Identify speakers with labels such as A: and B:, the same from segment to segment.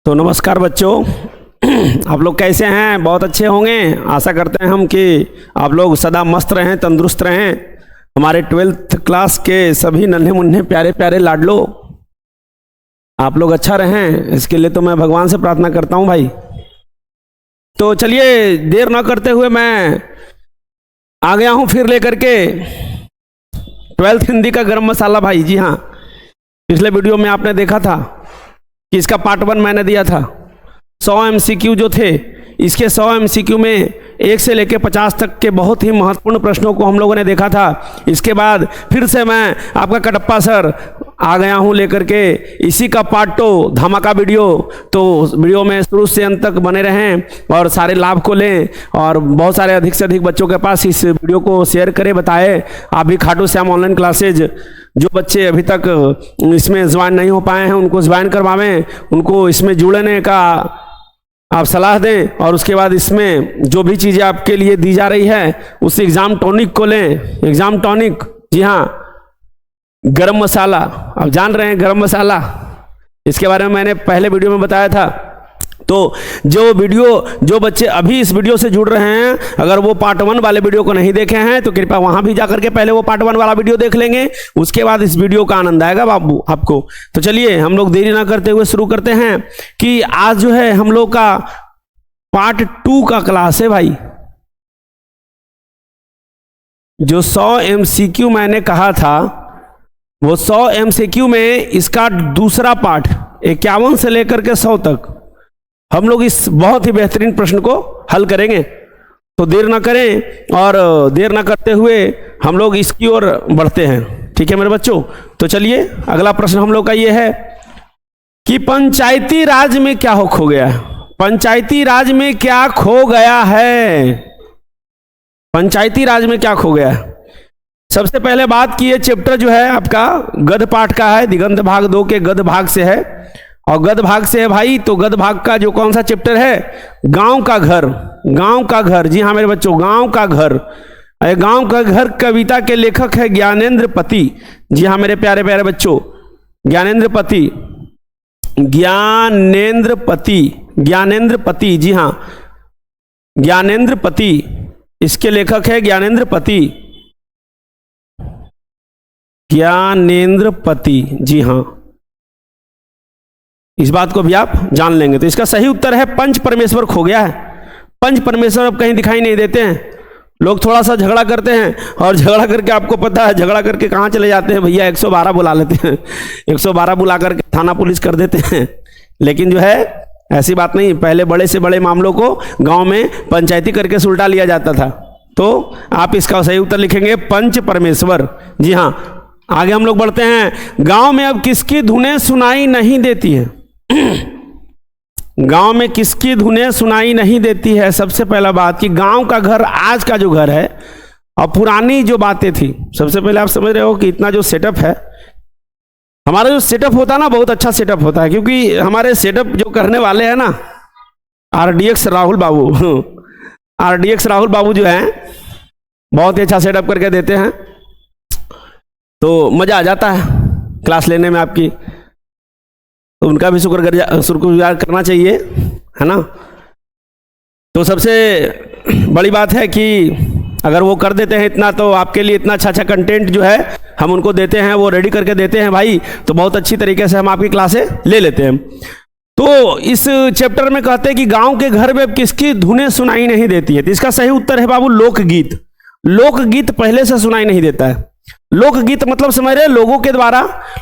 A: तो नमस्कार बच्चों, आप लोग कैसे हैं? बहुत अच्छे होंगे। आशा करते हैं हम कि आप लोग सदा मस्त रहें, तंदुरुस्त रहें। हमारे 12th क्लास के सभी नन्हे मुन्ने प्यारे प्यारे लाडलो, आप लोग अच्छा रहें, इसके लिए तो मैं भगवान से प्रार्थना करता हूं भाई। तो चलिए देर ना करते हुए मैं आ गया हूं फिर लेकर के 12th हिंदी का गरम मसाला भाई। जी हाँ, पिछले वीडियो में आपने देखा था कि इसका पार्ट 1 मैंने दिया था। 100 MCQ जो थे, इसके 100 MCQ में 1 से लेकर 50 तक के बहुत ही महत्वपूर्ण प्रश्नों को हम लोगों ने देखा था। इसके बाद फिर से मैं आपका कटप्पा सर आ गया हूं लेकर के इसी का पार्ट 2 धमाका वीडियो। तो वीडियो में शुरू से अंत तक बने रहें और सारे लाभ को लें और बहुत सारे अधिक से अधिक बच्चों के पास इस वीडियो को शेयर करें, बताएं। आप भी खाटू श्याम ऑनलाइन क्लासेज, जो बच्चे अभी तक इसमें ज्वाइन नहीं हो पाए हैं उनको ज्वाइन करवावें, उनको इसमें जुड़ने का आप सलाह दें। और उसके बाद इसमें जो भी चीज़ें आपके लिए दी जा रही है उस एग्ज़ाम टॉनिक को लें। एग्ज़ाम टॉनिक, जी हाँ, गरम मसाला, आप जान रहे हैं गरम मसाला, इसके बारे में मैंने पहले वीडियो में बताया था। तो जो बच्चे अभी इस वीडियो से जुड़ रहे हैं, अगर वो पार्ट 1 वाले वीडियो को नहीं देखे हैं तो कृपया वहां भी जाकर के पहले वो पार्ट 1 वाला वीडियो देख लेंगे, उसके बाद इस वीडियो का आनंद आएगा बाबू आपको। तो चलिए हम लोग देरी ना करते हुए शुरू करते हैं कि आज जो है हम लोग का पार्ट 2 का क्लास है भाई। जो 100 MCQ मैंने कहा था, वो 100 MCQ में इसका दूसरा पार्ट 51 से लेकर के 100 तक हम लोग इस बहुत ही बेहतरीन प्रश्न को हल करेंगे। तो देर ना करें और देर ना करते हुए हम लोग इसकी ओर बढ़ते हैं। ठीक है मेरे बच्चों, तो चलिए अगला प्रश्न हम लोग का ये है कि पंचायती राज में क्या खो गया है? पंचायती राज में क्या खो गया है? पंचायती राज में क्या खो गया है? सबसे पहले बात की, ये चैप्टर जो है आपका गद्य पाठ का है, दिगंत भाग 2 के गद्य भाग से है। और गद्य भाग से है भाई, तो गद्य भाग का जो कौन सा चैप्टर है? गांव का घर। गांव का घर, जी हाँ मेरे बच्चों, गांव का घर। गांव का घर कविता के लेखक है ज्ञानेंद्र पति। जी हाँ मेरे प्यारे प्यारे बच्चों, ज्ञानेंद्र पति, ज्ञानेंद्र पति, ज्ञानेंद्र पति, जी हाँ ज्ञानेंद्र पति, इसके लेखक है ज्ञानेंद्र पति, ज्ञानेंद्र पति। जी हाँ, इस बात को भी आप जान लेंगे। तो इसका सही उत्तर है पंच परमेश्वर खो गया है। पंच परमेश्वर अब कहीं दिखाई नहीं देते हैं। लोग थोड़ा सा झगड़ा करते हैं और झगड़ा करके, आपको पता है झगड़ा करके कहाँ चले जाते हैं भैया? 112 बुला लेते हैं, 112 बुला करके थाना पुलिस कर देते हैं। लेकिन जो है ऐसी बात नहीं, पहले बड़े से बड़े मामलों को गांव में पंचायती करके सुलटा लिया जाता था। तो आप इसका सही उत्तर लिखेंगे पंच परमेश्वर। जी हाँ, आगे हम लोग बढ़ते हैं। गांव में अब किसकी धुनें सुनाई नहीं देती है? गांव में किसकी धुनें सुनाई नहीं देती है? सबसे पहला बात कि गांव का घर आज का जो घर है और पुरानी जो बातें थी, सबसे पहले आप समझ रहे हो कि इतना जो सेटअप है, हमारा जो सेटअप होता है ना, बहुत अच्छा सेटअप होता है। क्योंकि हमारे सेटअप जो करने वाले हैं ना, RDX राहुल बाबू, RDX राहुल बाबू जो हैं बहुत ही अच्छा सेटअप करके देते हैं। तो मज़ा आ जाता है क्लास लेने में आपकी, तो उनका भी शुक्रगुजार करना चाहिए, है ना। तो सबसे बड़ी बात है कि अगर वो कर देते हैं इतना, तो आपके लिए इतना अच्छा कंटेंट जो है हम उनको देते हैं, वो रेडी करके देते हैं भाई, तो बहुत अच्छी तरीके से हम आपकी क्लासें ले लेते हैं। तो इस चैप्टर में कहते हैं कि गांव के घर में किसकी धुनें सुनाई नहीं देती है? तो इसका सही उत्तर है बाबू लोकगीत। लोकगीत पहले से सुनाई नहीं देता है। लोकगीत मतलब समझ रहे, लोगों के द्वारा,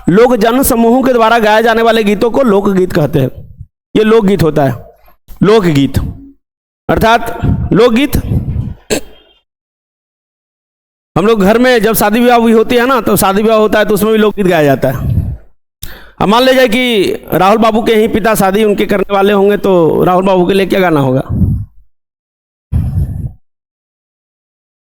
A: लोक जन समूहों के द्वारा गाए जाने वाले गीतों को लोकगीत कहते हैं। ये लोकगीत होता है, लोकगीत अर्थात लोकगीत। हम लोग घर में जब शादी विवाह हुई होती है ना, तो शादी विवाह होता है तो उसमें भी लोकगीत गाया जाता है। अब मान लीजिए कि राहुल बाबू के ही पिता शादी उनके करने वाले होंगे, तो राहुल बाबू के लिए क्या गाना होगा?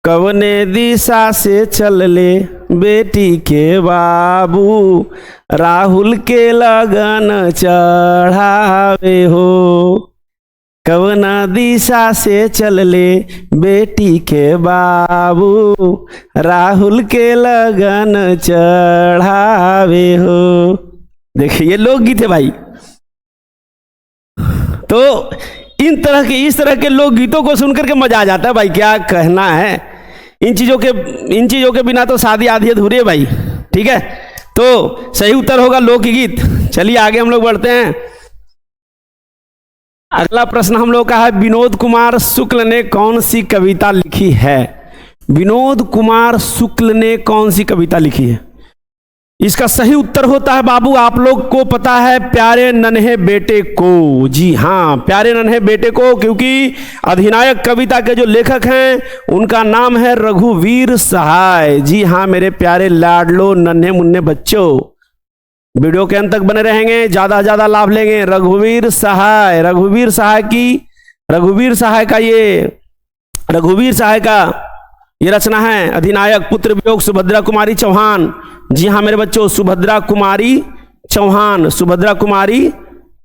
A: कवने दिशा से चल ले बेटी के बाबू, राहुल के लगन चढ़ावे हो। कवना दिशा से चल ले बेटी के बाबू, राहुल के लगन चढ़ावे हो। देखिए ये लोकगीत है भाई। तो इस तरह के लोकगीतों को सुनकर के मजा आ जाता है भाई, क्या कहना है। इन चीजों के बिना तो शादी आधी अधूरी है भाई, ठीक है। तो सही उत्तर होगा लोकगीत। चलिए आगे हम लोग बढ़ते हैं। अगला प्रश्न हम लोग का है, विनोद कुमार शुक्ल ने कौन सी कविता लिखी है? विनोद कुमार शुक्ल ने कौन सी कविता लिखी है? इसका सही उत्तर होता है बाबू, आप लोग को पता है, प्यारे नन्हे बेटे को। जी हाँ, प्यारे नन्हे बेटे को, क्योंकि अधिनायक कविता के जो लेखक हैं उनका नाम है रघुवीर सहाय। जी हाँ मेरे प्यारे लाडलो नन्हे मुन्ने बच्चों, वीडियो के अंत तक बने रहेंगे, ज्यादा से ज्यादा लाभ लेंगे। रघुवीर सहाय का ये रचना है अधिनायक, पुत्र वियोग, सुभद्रा कुमारी चौहान। जी हाँ मेरे बच्चों, सुभद्रा कुमारी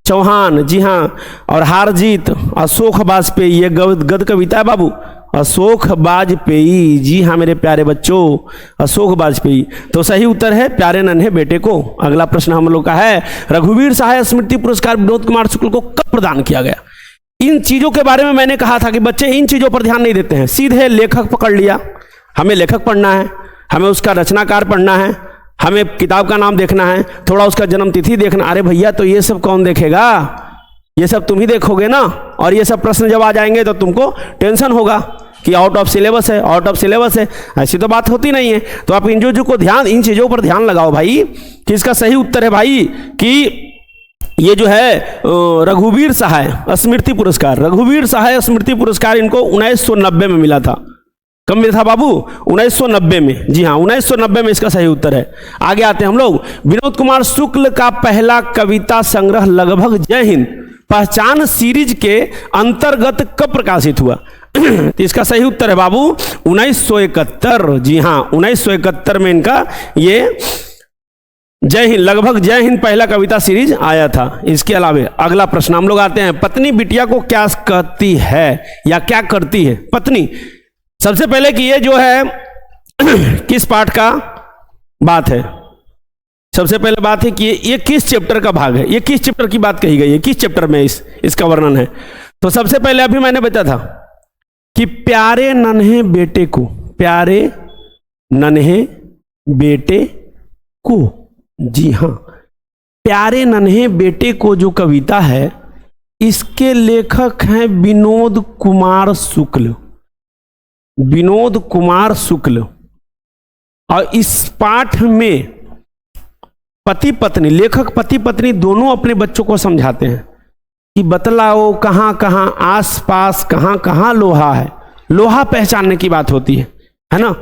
A: चौहान, जी हाँ। और हार जीत अशोक वाजपेयी, ये गद्य कविता है बाबू, अशोक वाजपेयी। जी हाँ मेरे प्यारे बच्चों, अशोक वाजपेयी। तो सही उत्तर है प्यारे नन्हे बेटे को। अगला प्रश्न हम लोग का है, रघुवीर सहाय स्मृति पुरस्कार विनोद कुमार शुक्ल को कब प्रदान किया गया? इन चीजों के बारे में मैंने कहा था कि बच्चे इन चीजों पर ध्यान नहीं देते हैं, सीधे लेखक पकड़ लिया। हमें लेखक पढ़ना है, हमें उसका रचनाकार पढ़ना है, हमें किताब का नाम देखना है, थोड़ा उसका जन्म तिथि देखना। अरे भैया तो ये सब कौन देखेगा, ये सब तुम ही देखोगे ना। और ये सब प्रश्न जब आ जाएंगे तो तुमको टेंशन होगा कि आउट ऑफ सिलेबस है, ऐसी तो बात होती नहीं है। तो आप इन चीजों पर ध्यान लगाओ भाई, कि इसका सही उत्तर है भाई कि ये जो है रघुवीर सहाय स्मृति पुरस्कार, इनको 1990 में मिला था। कब मिला था बाबू? 1990 में। जी हाँ 1990 में इसका सही उत्तर है। आगे आते हैं हम लोग। विनोद कुमार शुक्ल का पहला कविता संग्रह लगभग जय हिंद पहचान सीरीज के अंतर्गत कब प्रकाशित हुआ? तो इसका सही उत्तर है बाबू 1971। जी हाँ 1971 में इनका ये जय हिंद, लगभग जय हिंद पहला कविता सीरीज आया था। इसके अलावा अगला प्रश्न हम लोग आते हैं, पत्नी बिटिया को क्या कहती है या क्या करती है पत्नी? सबसे पहले कि ये जो है किस पाठ का बात है? सबसे पहले बात है कि ये किस चैप्टर का भाग है, ये किस चैप्टर की बात कही गई है, किस चैप्टर में इसका वर्णन है? तो सबसे पहले अभी मैंने बताया था कि प्यारे नन्हे बेटे को, जी हाँ प्यारे नन्हे बेटे को जो कविता है इसके लेखक हैं विनोद कुमार शुक्ल। और इस पाठ में लेखक पति पत्नी दोनों अपने बच्चों को समझाते हैं कि बतलाओ कहाँ कहाँ आस पास कहाँ कहाँ लोहा है। लोहा पहचानने की बात होती है ना।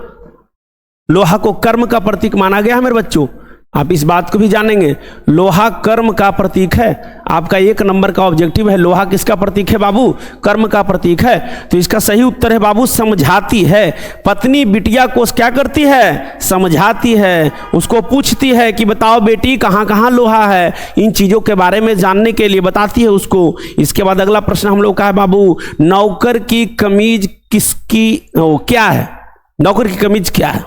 A: लोहा को कर्म का प्रतीक माना गया है मेरे बच्चों, आप इस बात को भी जानेंगे। लोहा कर्म का प्रतीक है, आपका 1 नंबर का ऑब्जेक्टिव है। लोहा किसका प्रतीक है बाबू? कर्म का प्रतीक है। तो इसका सही उत्तर है बाबू समझाती है। पत्नी बिटिया को क्या करती है? समझाती है, उसको पूछती है कि बताओ बेटी कहाँ कहाँ लोहा है। इन चीजों के बारे में जानने के लिए बताती है उसको। इसके बाद अगला प्रश्न हम लोग का है बाबू, नौकर की कमीज क्या है? नौकर की कमीज क्या है?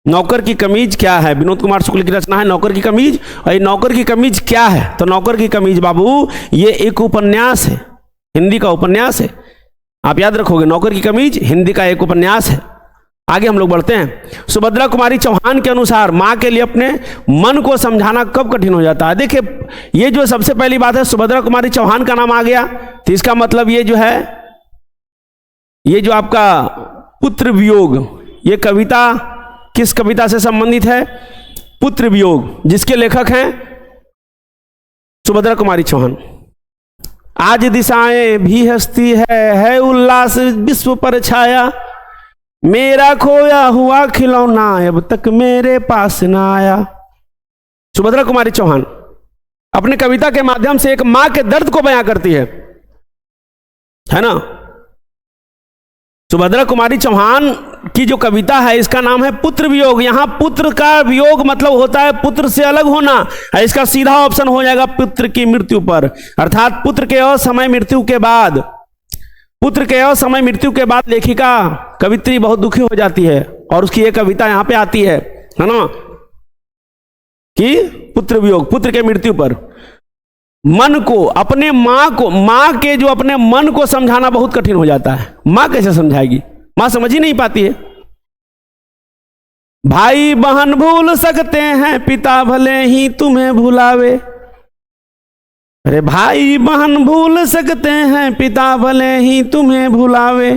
A: नौकर की कमीज क्या है? विनोद कुमार शुक्ल की रचना है नौकर की कमीज। और ये नौकर की कमीज क्या है? तो नौकर की कमीज बाबू ये एक उपन्यास है, हिंदी का उपन्यास है। आप याद रखोगे, नौकर की कमीज हिंदी का एक उपन्यास है। आगे हम लोग बढ़ते हैं। सुभद्रा कुमारी चौहान के अनुसार मां के लिए अपने मन को समझाना कब कठिन हो जाता है? देखिए ये जो सबसे पहली बात है, सुभद्रा कुमारी चौहान का नाम आ गया तो इसका मतलब ये जो है, ये जो आपका पुत्र वियोग, ये कविता किस कविता से संबंधित है? पुत्र वियोग, जिसके लेखक हैं सुभद्रा कुमारी चौहान। आज दिशाएं भी हंसती है उल्लास विश्व पर छाया, मेरा खोया हुआ खिलौना अब तक मेरे पास ना आया। सुभद्रा कुमारी चौहान अपने कविता के माध्यम से एक मां के दर्द को बयां करती है ना। सुभद्रा कुमारी चौहान की जो कविता है इसका नाम है पुत्र वियोग। यहां पुत्र का वियोग मतलब होता है पुत्र से अलग होना। इसका सीधा ऑप्शन हो जाएगा पुत्र की मृत्यु पर, अर्थात पुत्र के असमय मृत्यु के बाद लेखिका कवित्री बहुत दुखी हो जाती है और उसकी एक कविता यहां पे आती है ना, कि पुत्र वियोग, पुत्र के मृत्यु पर। मन को, अपने माँ के जो अपने मन को समझाना बहुत कठिन हो जाता है। माँ कैसे समझाएगी, माँ समझ ही नहीं पाती है। भाई बहन भूल सकते हैं, पिता भले ही तुम्हें भुलावे। अरे भाई बहन भूल सकते हैं, पिता भले ही तुम्हें भुलावे,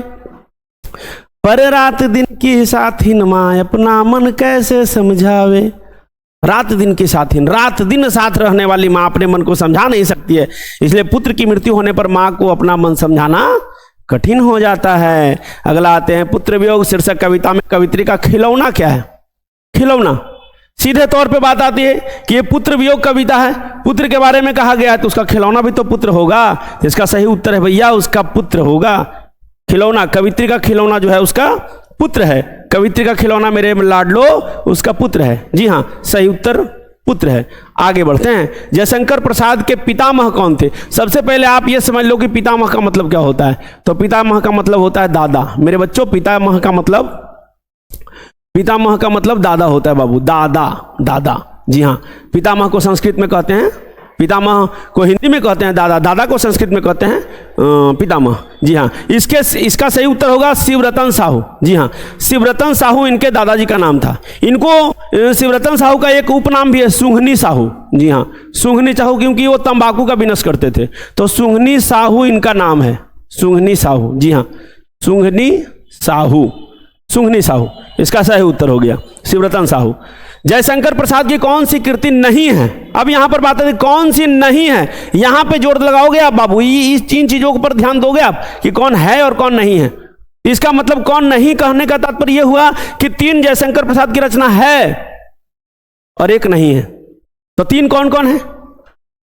A: पर रात दिन की साथिन माँ अपना मन कैसे समझावे। रात दिन की साथिन, रात दिन साथ रहने वाली माँ अपने मन को समझा नहीं सकती है, इसलिए पुत्र की मृत्यु होने पर माँ को अपना मन समझाना कठिन हो जाता है। अगला आते हैं पुत्र वियोग शीर्षक कविता में कवित्री का खिलौना क्या है। खिलौना, सीधे तौर पे बात आती है कि ये पुत्र वियोग कविता है, पुत्र के बारे में कहा गया है तो उसका खिलौना भी तो पुत्र होगा। तो इसका सही उत्तर है भैया उसका पुत्र होगा। खिलौना, कवित्री का खिलौना जो है उसका पुत्र है। कवित्री का खिलौना मेरे लाडलो उसका पुत्र है। जी हाँ, सही उत्तर पुत्र है। आगे बढ़ते हैं। जयशंकर प्रसाद के पितामह कौन थे। सबसे पहले आप ये समझ लो कि पितामह का मतलब क्या होता है। तो पितामह का मतलब होता है दादा। मेरे बच्चों, पितामह का मतलब दादा होता है बाबू, दादा दादा। जी हाँ, पितामह को संस्कृत में कहते हैं, पितामह को हिंदी में कहते हैं दादा, दादा को संस्कृत में कहते हैं पितामह। जी हाँ, इसका सही उत्तर होगा शिवरतन साहू। जी हाँ, शिवरतन साहू इनके दादाजी का नाम था। इनको शिवरतन साहू का एक उपनाम भी है, सुंघनी साहू। जी हाँ, सुंघनी साहू, क्योंकि वो तंबाकू का बिजनेस करते थे, तो सुंघनी साहू इनका नाम है, सुंघनी साहू। जी हाँ, सुंघनी साहू, सुंघनी साहू इसका सही उत्तर हो गया, शिवरतन साहू। जयशंकर प्रसाद की कौन सी कृति नहीं है। अब यहां पर बात है कौन सी नहीं है, यहां पे जोर लगाओगे आप बाबू, इस 3 चीजों पर ध्यान दोगे आप कि कौन है और कौन नहीं है। इसका मतलब कौन नहीं कहने का तात्पर्य यह हुआ कि 3 जयशंकर प्रसाद की रचना है और 1 नहीं है। तो 3 कौन कौन है।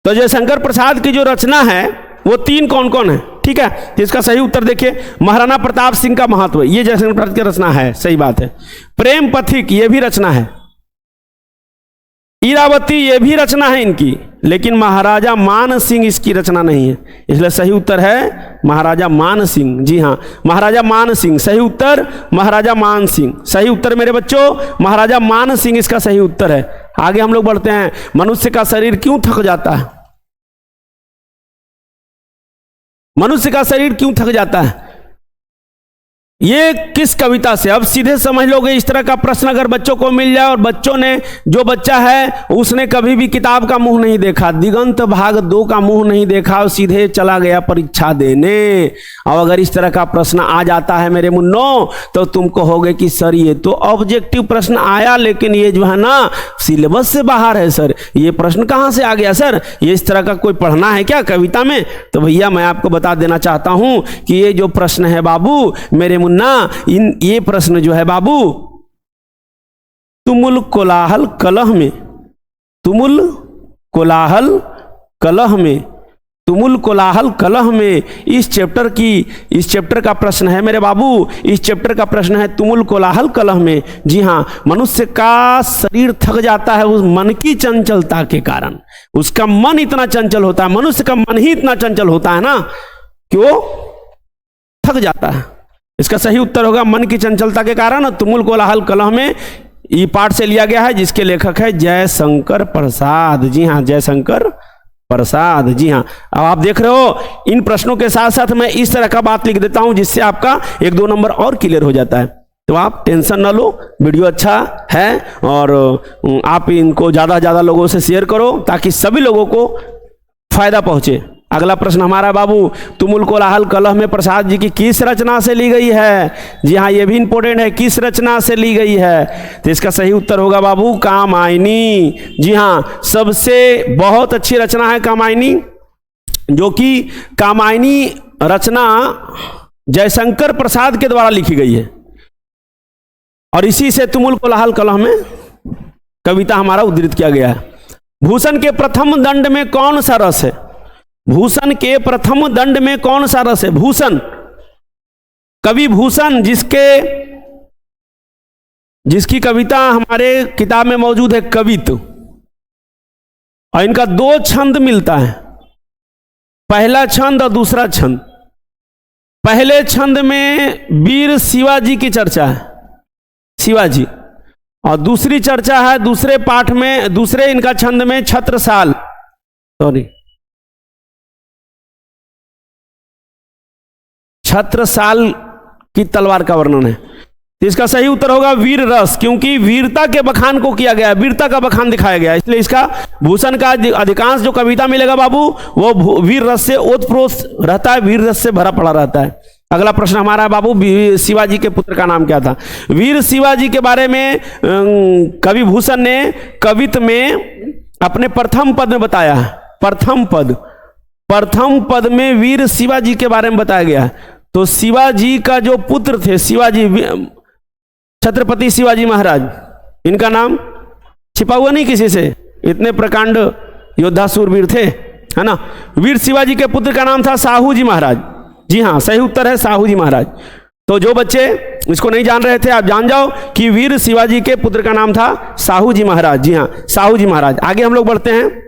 A: तो जयशंकर प्रसाद की जो रचना है वो 3 कौन कौन है, ठीक है। तो इसका सही उत्तर देखिए, महाराणा प्रताप सिंह का महत्व, ये जयशंकर प्रसाद की रचना है, सही बात है। प्रेम पथिक, ये भी रचना है। इरावती, ये भी रचना है इनकी, लेकिन महाराजा मान सिंह इसकी रचना नहीं है, इसलिए सही उत्तर है महाराजा मान सिंह। जी हाँ, महाराजा मान सिंह, सही उत्तर महाराजा मान सिंह, सही उत्तर मेरे बच्चों महाराजा मान सिंह इसका सही उत्तर है। आगे हम लोग बढ़ते हैं। मनुष्य का शरीर क्यों थक जाता है। मनुष्य का शरीर क्यों थक जाता है, ये किस कविता से। अब सीधे समझ लोगे, इस तरह का प्रश्न अगर बच्चों को मिल जाए और बच्चों ने, जो बच्चा है उसने कभी भी किताब का मुंह नहीं देखा, दिगंत भाग 2 का मुंह नहीं देखा और सीधे चला गया परीक्षा देने, और अगर इस तरह का प्रश्न आ जाता है मेरे मुन्नो, तो तुम कहोगे कि सर ये तो ऑब्जेक्टिव प्रश्न आया, लेकिन ये जो है ना सिलेबस से बाहर है सर, ये प्रश्न कहाँ से आ गया सर, ये इस तरह का कोई पढ़ना है क्या कविता में। तो भैया मैं आपको बता देना चाहता हूं कि ये जो प्रश्न है बाबू मेरे मुन्ना, ये प्रश्न जो है बाबू तुमुल कोलाहल कलह में, तुमुल कोलाहल कलह में, तुमुल कोलाहल कलह में, इस चैप्टर का प्रश्न है मेरे बाबू। इस चैप्टर का प्रश्न है तुमुल कोलाहल कलह में। जी हाँ, मनुष्य का शरीर थक जाता है उस मन की चंचलता के कारण। उसका मन इतना चंचल होता है, मनुष्य का मन ही इतना चंचल होता है ना कि वो थक जाता है। इसका सही उत्तर होगा मन की चंचलता के कारण। तुमुल कोलाहल कलह में ये पाठ से लिया गया है, जिसके लेखक है जयशंकर प्रसाद। जी हाँ, जयशंकर प्रसाद। जी हाँ, अब आप देख रहे हो इन प्रश्नों के साथ साथ मैं इस तरह का बात लिख देता हूं जिससे आपका 1-2 नंबर और क्लियर हो जाता है। तो आप टेंशन ना लो, वीडियो अच्छा है और आप इनको ज़्यादा ज़्यादा लोगों से शेयर करो ताकि सभी लोगों को फायदा पहुंचे। अगला प्रश्न हमारा बाबू, तुमुल कोलाहल कलह में प्रसाद जी की किस रचना से ली गई है। जी हाँ, ये भी इंपॉर्टेंट है, किस रचना से ली गई है। तो इसका सही उत्तर होगा बाबू कामायनी। जी हाँ, सबसे बहुत अच्छी रचना है कामायनी, जो कि कामायनी रचना जयशंकर प्रसाद के द्वारा लिखी गई है और इसी से तुमुल कोलाहल कलह में कविता हमारा उद्धृत किया गया है। भूषण के प्रथम दंड में कौन सा रस है। भूषण के प्रथम दंड में कौन सा रस है। भूषण, कवि भूषण, जिसकी कविता हमारे किताब में मौजूद है कवित्व, और इनका 2 छंद मिलता है, पहला छंद और दूसरा छंद। पहले छंद में वीर शिवाजी की चर्चा है, शिवाजी, और दूसरी चर्चा है दूसरे पाठ में, दूसरे इनका छंद में छत्रसाल, सॉरी छत्रसाल की तलवार का वर्णन है। तो इसका सही उत्तर होगा वीर रस, क्योंकि वीरता के बखान को किया गया, वीरता का बखान दिखाया गया, इसलिए इसका भूषण का अधिकांश जो कविता मिलेगा बाबू वो वीर रस से ओतप्रोत रहता है, वीर रस से भरा पड़ा रहता है। अगला प्रश्न हमारा है बाबू, शिवाजी के पुत्र का नाम क्या था? वीर शिवाजी के बारे में कवि भूषण ने कवित्व में अपने प्रथम पद में बताया है। प्रथम पद में वीर शिवाजी के बारे में बताया गया है। तो शिवाजी का जो पुत्र थे, शिवाजी, छत्रपति शिवाजी महाराज, इनका नाम छिपा हुआ नहीं किसी से, इतने प्रकांड योद्धा सूरवीर थे, है ना। वीर शिवाजी के पुत्र का नाम था साहू जी महाराज। जी हाँ, सही उत्तर है साहू जी महाराज। तो जो बच्चे इसको नहीं जान रहे थे, आप जान जाओ कि वीर शिवाजी के पुत्र का नाम था साहू जी महाराज। जी हाँ, साहू जी महाराज। आगे हम लोग बढ़ते हैं।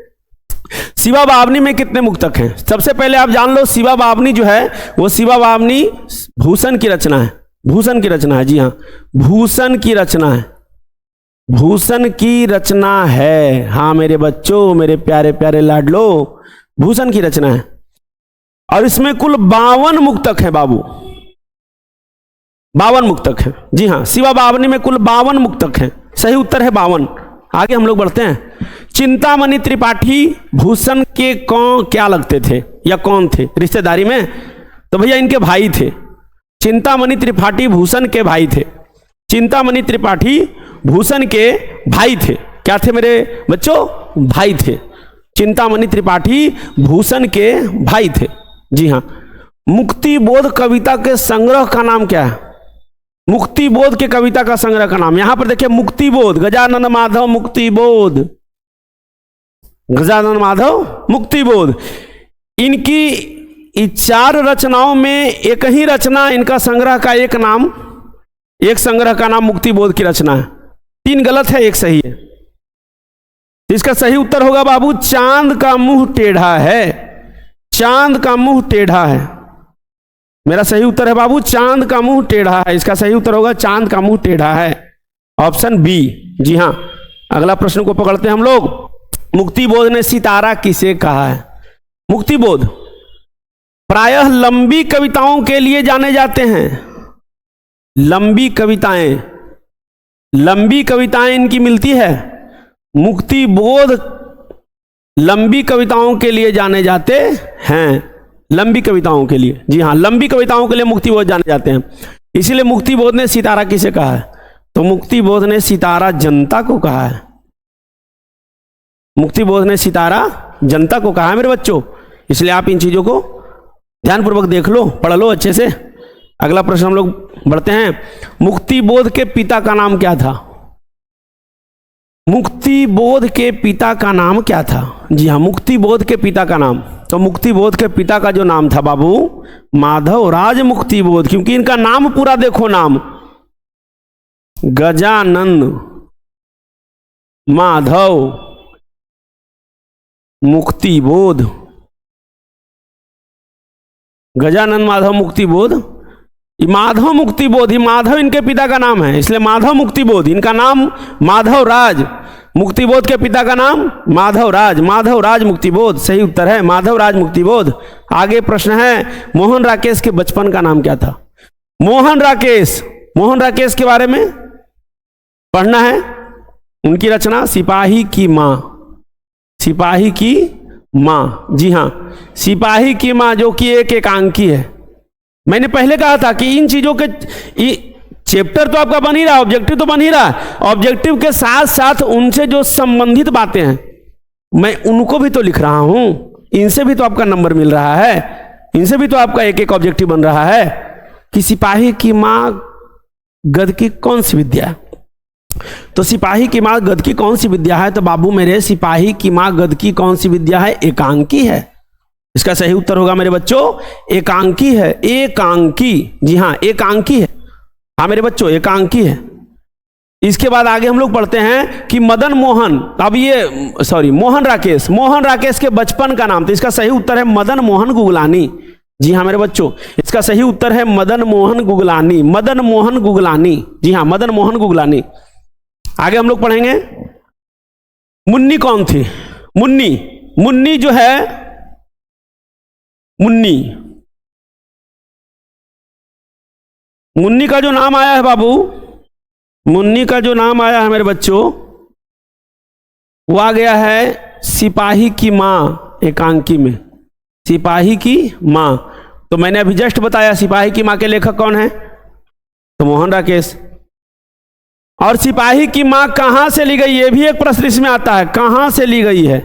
A: शिवा बावनी में कितने मुक्तक हैं? सबसे पहले आप जान लो, शिवा बावनी जो है वो शिवा बावनी भूषण की रचना है। भूषण की रचना है। जी हाँ, भूषण की रचना है। भूषण की रचना है। हाँ मेरे बच्चों, मेरे प्यारे प्यारे लाडलो, भूषण की रचना है। और इसमें कुल 52 मुक्तक है बाबू, 52 मुक्तक है। जी हाँ, शिवा बावनी में कुल 52 मुक्तक है। सही उत्तर है 52। आगे हम लोग बढ़ते हैं। चिंतामणि त्रिपाठी भूषण के क्या लगते थे या कौन थे रिश्तेदारी में? तो भैया इनके भाई थे। चिंतामणि त्रिपाठी भूषण के भाई थे। चिंतामणि त्रिपाठी भूषण के भाई थे। क्या थे मेरे बच्चों? भाई थे। चिंतामणि त्रिपाठी भूषण के भाई थे। जी हाँ। मुक्तिबोध कविता के संग्रह का नाम क्या है? मुक्तिबोध के कविता का संग्रह का नाम, यहां पर देखिए, मुक्तिबोध, गजानन माधव मुक्तिबोध, गजानन माधव मुक्तिबोध। इनकी 4 रचनाओं में एक ही रचना, इनका संग्रह का एक नाम, एक संग्रह का नाम मुक्तिबोध की रचना है। 3 गलत है, 1 सही है। इसका सही उत्तर होगा बाबू, चांद का मुंह टेढ़ा है। चांद का मुंह टेढ़ा है। मेरा सही उत्तर है बाबू, चांद का मुंह टेढ़ा है। इसका सही उत्तर होगा चांद का मुंह टेढ़ा है, ऑप्शन बी। जी हाँ, अगला प्रश्न को पकड़ते हैं हम लोग। मुक्तिबोध ने सितारा किसे कहा है? मुक्तिबोध प्रायः लंबी कविताओं के लिए जाने जाते हैं। लंबी कविताएं, लंबी कविताएं इनकी मिलती है। मुक्तिबोध लंबी कविताओं के लिए जाने जाते हैं। लंबी कविताओं के लिए, जी हाँ, लंबी कविताओं के लिए मुक्तिबोध जाने जाते हैं। इसीलिए मुक्तिबोध ने सितारा किसे कहा है? तो मुक्तिबोध ने सितारा जनता को कहा है। मुक्तिबोध ने सितारा जनता को कहा है मेरे बच्चों। इसलिए आप इन चीजों को ध्यानपूर्वक देख लो, पढ़ लो अच्छे से। अगला प्रश्न हम लोग बढ़ते हैं। मुक्तिबोध के पिता का नाम क्या था? मुक्तिबोध के पिता का नाम क्या था? जी हाँ, मुक्तिबोध के पिता का नाम। तो मुक्तिबोध के पिता का जो नाम था बाबू, माधवराज मुक्तिबोध। क्योंकि इनका नाम पूरा देखो, नाम गजानन माधव मुक्तिबोध। गजानन माधव मुक्तिबोध, माधव मुक्तिबोध, माधव इनके पिता का नाम है, इसलिए माधव मुक्तिबोध। इनका नाम माधवराज, मुक्तिबोध के पिता का नाम माधवराज, माधवराज मुक्तिबोध। सही उत्तर है माधवराज मुक्तिबोध। आगे प्रश्न है, मोहन राकेश के बचपन का नाम क्या था? मोहन राकेश, मोहन राकेश के बारे में पढ़ना है। उनकी रचना सिपाही की मां, सिपाही की मां। जी हां, सिपाही की मां, जो कि एक एकांकी है। मैंने पहले कहा था कि इन चीजों के चैप्टर तो आपका बन ही रहा, ऑब्जेक्टिव तो बन ही रहा। ऑब्जेक्टिव के साथ साथ उनसे जो संबंधित बातें हैं, मैं उनको भी तो लिख रहा हूं। इनसे भी तो आपका नंबर मिल रहा है, इनसे भी तो आपका एक एक ऑब्जेक्टिव बन रहा है कि सिपाही की मां गद की कौन सी विद्या है। तो सिपाही की मां गद की कौन सी विद्या है? तो बाबू मेरे, सिपाही की मां गद की कौन सी विद्या है? एकांकी है। इसका सही उत्तर होगा मेरे बच्चों, एकांकी है। एकांकी, जी हाँ, एकांकी है। हाँ मेरे बच्चों, एकांकी है। इसके बाद आगे हम लोग पढ़ते हैं कि मदन मोहन, अब ये सॉरी मोहन राकेश, मोहन राकेश के बचपन का नाम। तो इसका सही उत्तर है मदन मोहन गुगलानी। जी हाँ मेरे बच्चों, इसका सही उत्तर है मदन मोहन गुगलानी, मदन मोहन गुगलानी। जी हाँ, मदन मोहन गुगलानी। आगे हम लोग पढ़ेंगे, मुन्नी कौन थी? मुन्नी, मुन्नी जो है, मुन्नी मुन्नी का जो नाम आया है बाबू, मुन्नी का जो नाम आया है मेरे बच्चों, वो आ गया है सिपाही की माँ एकांकी में, सिपाही की माँ। तो मैंने अभी जस्ट बताया सिपाही की माँ के लेखक कौन है, तो मोहन राकेश। और सिपाही की माँ कहां से ली गई, ये भी एक प्रश्न इसमें आता है, कहां से ली गई है,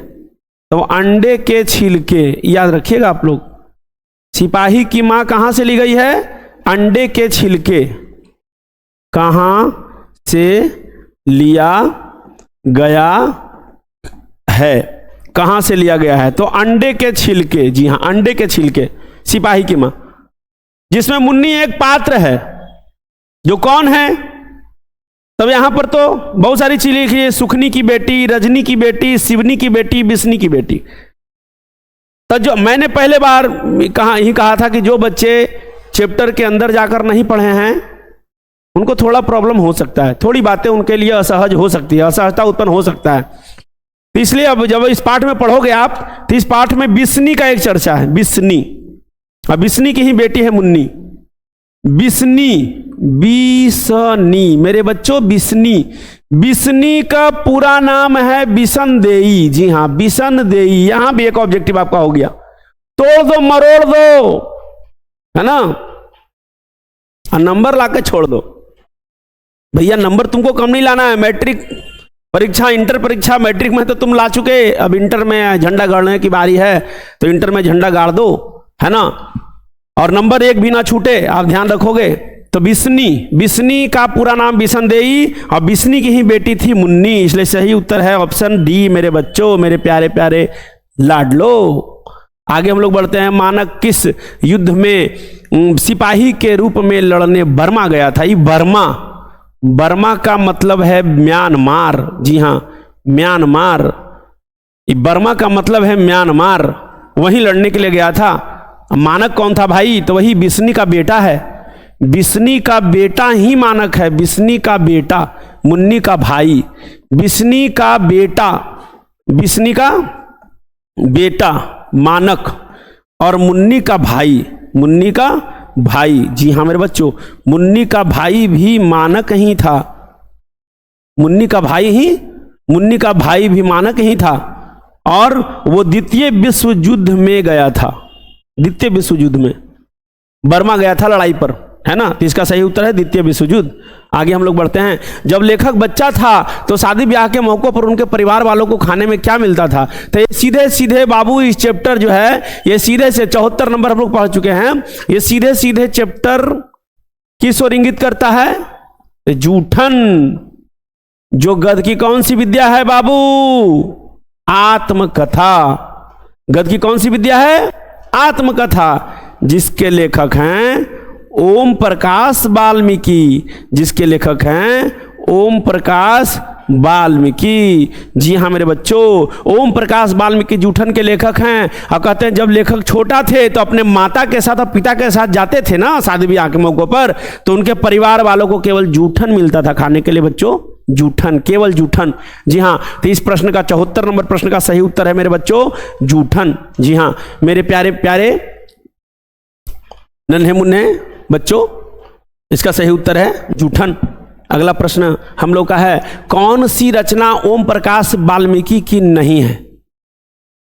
A: तो अंडे के छिलके, याद रखिएगा आप लोग। सिपाही की माँ कहां से ली गई है, अंडे के छिलके। कहां से लिया गया है, कहां से लिया गया है, तो अंडे के छिलके। जी हां, अंडे के छिलके, सिपाही की माँ, जिसमें मुन्नी एक पात्र है, जो कौन है। तब यहां पर तो बहुत सारी चीजें लिखी है, सुखनी की बेटी, रजनी की बेटी, शिवनी की बेटी, बिस्नी की बेटी। तो जो मैंने पहले बार कहा था कि जो बच्चे चैप्टर के अंदर जाकर नहीं पढ़े हैं उनको थोड़ा प्रॉब्लम हो सकता है, थोड़ी बातें उनके लिए असहज हो सकती है, असहजता उत्पन्न हो सकता है। तो इसलिए अब जब इस पाठ में पढ़ोगे आप, तो इस पाठ में बिस्नी का एक चर्चा है, बिस्नी। अब बिस्नी की ही बेटी है मुन्नी, बिस्नी, बिसनी मेरे बच्चों, बिस्नी। बिस्नी का पूरा नाम है बिशन देई। जी हां, बिशन देई। यहां भी एक ऑब्जेक्टिव आपका हो गया, तोड़ दो मरोड़ दो, है ना, और नंबर लाके छोड़ दो। भैया नंबर तुमको कम नहीं लाना है, मैट्रिक परीक्षा, इंटर परीक्षा, मैट्रिक में तो तुम ला चुके, अब इंटर में झंडा गाड़ने की बारी है, तो इंटर में झंडा गाड़ दो, है ना, और नंबर एक भी ना छूटे, आप ध्यान रखोगे। तो बिस्नी, बिस्नी का पूरा नाम बिशन देई, और बिस्नी की ही बेटी थी मुन्नी, इसलिए सही उत्तर है ऑप्शन डी मेरे बच्चों, मेरे प्यारे प्यारे लाडलो। आगे हम लोग बढ़ते हैं। मानक किस युद्ध में सिपाही के रूप में लड़ने बर्मा गया था। ये बर्मा, बर्मा का मतलब है म्यांमार। जी हां, म्यांमार, ये बर्मा का मतलब है म्यांमार, वहीं लड़ने के लिए गया था। मानक कौन था भाई, तो वही बिस्नी का बेटा है, बिस्नी का बेटा ही मानक है, बिस्नी का बेटा, मुन्नी का भाई, बिस्नी का बेटा, बिस्नी का बेटा मानक, और मुन्नी का भाई, मुन्नी का भाई। जी हां मेरे बच्चों, मुन्नी का भाई भी मानक ही था, मुन्नी का भाई ही, मुन्नी का भाई भी मानक ही था, और वो द्वितीय विश्व युद्ध में गया था, द्वितीय विश्व युद्ध में बर्मा गया था लड़ाई पर, है ना। तो इसका सही उत्तर है द्वितीय विश्व युद्ध। आगे हम लोग बढ़ते हैं। जब लेखक बच्चा था तो शादी ब्याह के मौकों पर उनके परिवार वालों को खाने में क्या मिलता था, तो ये सीधे सीधे बाबू इस चैप्टर जो है, ये सीधे से 74 नंबर हम लोग पढ़ चुके हैं, ये सीधे सीधे चैप्टर किस ओर इंगित करता है, जूठन, जो गद्य की कौन सी विद्या है बाबू, आत्मकथा। गद्य की कौन सी विद्या है, आत्मकथा, जिसके लेखक हैं ओम प्रकाश वाल्मीकि, जिसके लेखक हैं ओम प्रकाश वाल्मीकि। जी हाँ मेरे बच्चों, ओम प्रकाश वाल्मीकि जूठन के लेखक हैं। और कहते हैं जब लेखक छोटा थे तो अपने माता के साथ और पिता के साथ जाते थे ना शादी ब्याह के मौकों पर, तो उनके परिवार वालों को केवल जूठन मिलता था खाने के लिए बच्चों, जूठन, केवल जूठन। जी हाँ, तो इस प्रश्न का 74 नंबर प्रश्न का सही उत्तर है मेरे बच्चों जूठन। जी हाँ मेरे प्यारे प्यारे नन्हे मुन्ने बच्चों, इसका सही उत्तर है जूठन। अगला प्रश्न हम लोग का है, कौन सी रचना ओम प्रकाश वाल्मीकि की नहीं है,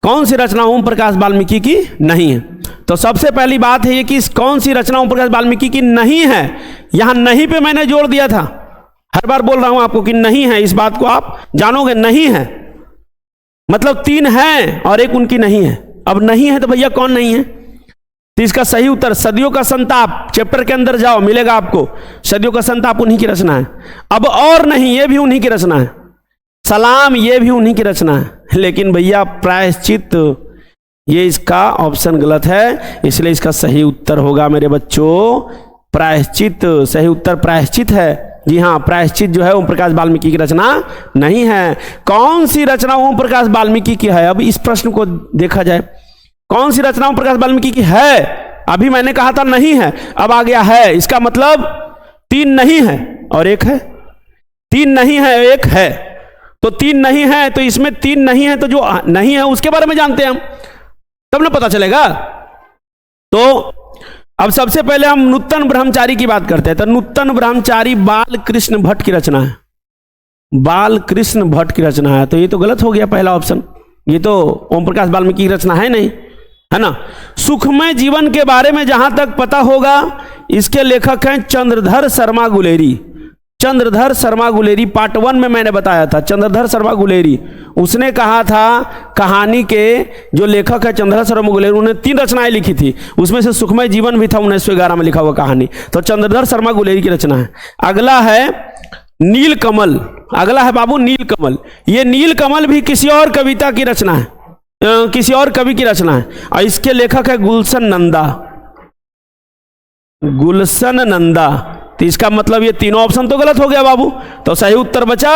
A: कौन सी रचना ओम प्रकाश वाल्मीकि की नहीं है। तो सबसे पहली बात है ये कि कौन सी रचना ओम प्रकाश वाल्मीकि की नहीं है। यहां नहीं पे मैंने जोर दिया था, हर बार बोल रहा हूं आपको कि नहीं है, इस बात को आप जानोगे, नहीं है मतलब 3 हैं और एक उनकी नहीं है। अब नहीं है तो भैया कौन नहीं है, तो इसका सही उत्तर सदियों का संताप, चैप्टर के अंदर जाओ मिलेगा आपको, सदियों का संताप उन्हीं की रचना है। अब और नहीं, ये भी उन्हीं की रचना है। सलाम, ये भी उन्हीं की रचना है। लेकिन भैया प्रायश्चित, ये इसका ऑप्शन गलत है, इसलिए इसका सही उत्तर होगा मेरे बच्चों प्रायश्चित। सही उत्तर प्रायश्चित है। जी हाँ, प्रायश्चित जो है ओम प्रकाश वाल्मीकि की रचना नहीं है। कौन सी रचना ओम प्रकाश वाल्मीकि की है, अब इस प्रश्न को देखा जाए, कौन सी रचना ओम प्रकाश वाल्मीकि की है। अभी मैंने कहा था नहीं है, अब आ गया है, इसका मतलब 3 नहीं है और 1 है। 3 नहीं है, 1 है, तो 3 नहीं है, तो इसमें 3 नहीं है, तो जो नहीं है उसके बारे में जानते हैं हम, तब ना पता चलेगा। तो अब सबसे पहले हम नूतन ब्रह्मचारी की बात करते हैं। तो नूतन ब्रह्मचारी बाल कृष्ण भट्ट की रचना है, बाल कृष्ण भट्ट की रचना है। तो ये तो गलत हो गया पहला ऑप्शन, ये तो ओम प्रकाश वाल्मीकि की रचना है नहीं, है ना। सुखमय जीवन के बारे में जहां तक पता होगा, इसके लेखक हैं चंद्रधर शर्मा गुलेरी। चंद्रधर शर्मा गुलेरी, पार्ट 1 में मैंने बताया था, चंद्रधर शर्मा गुलेरी उसने कहा था, कहानी के जो लेखक है चंद्रधर शर्मा गुलेरी, उन्होंने 3 रचनाएं लिखी थी, उसमें से सुखमय जीवन भी था 1911 में लिखा हुआ कहानी। तो चंद्रधर शर्मा गुलेरी की रचना है। अगला है नीलकमल, अगला है बाबू नीलकमल। ये नीलकमल भी किसी और कविता की रचना है, किसी और कवि की रचना है, और इसके लेखक है गुलशन नंदा, गुलशन नंदा। तो इसका मतलब ये तीनों ऑप्शन तो गलत हो गया बाबू। तो सही उत्तर बचा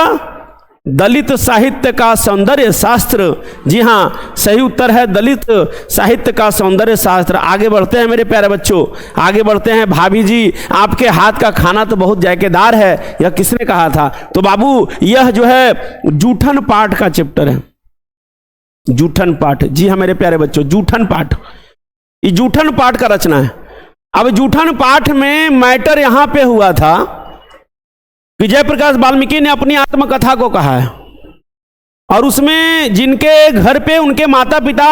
A: दलित साहित्य का सौंदर्य शास्त्र। जी हाँ, सही उत्तर है दलित साहित्य का सौंदर्य शास्त्र। आगे बढ़ते हैं मेरे प्यारे बच्चों, आगे बढ़ते हैं। भाभी जी, आपके हाथ का खाना तो बहुत जायकेदार है, यह किसने कहा था? तो बाबू यह जो है जूठन पाठ का चैप्टर है, जूठन पाठ। जी हाँ मेरे प्यारे बच्चों, जूठन पाठ, ये जूठन पाठ का रचना है। अब जूठन पाठ में मैटर यहां पे हुआ था कि जयप्रकाश वाल्मीकि ने अपनी आत्मकथा को कहा है, और उसमें जिनके घर पे उनके माता पिता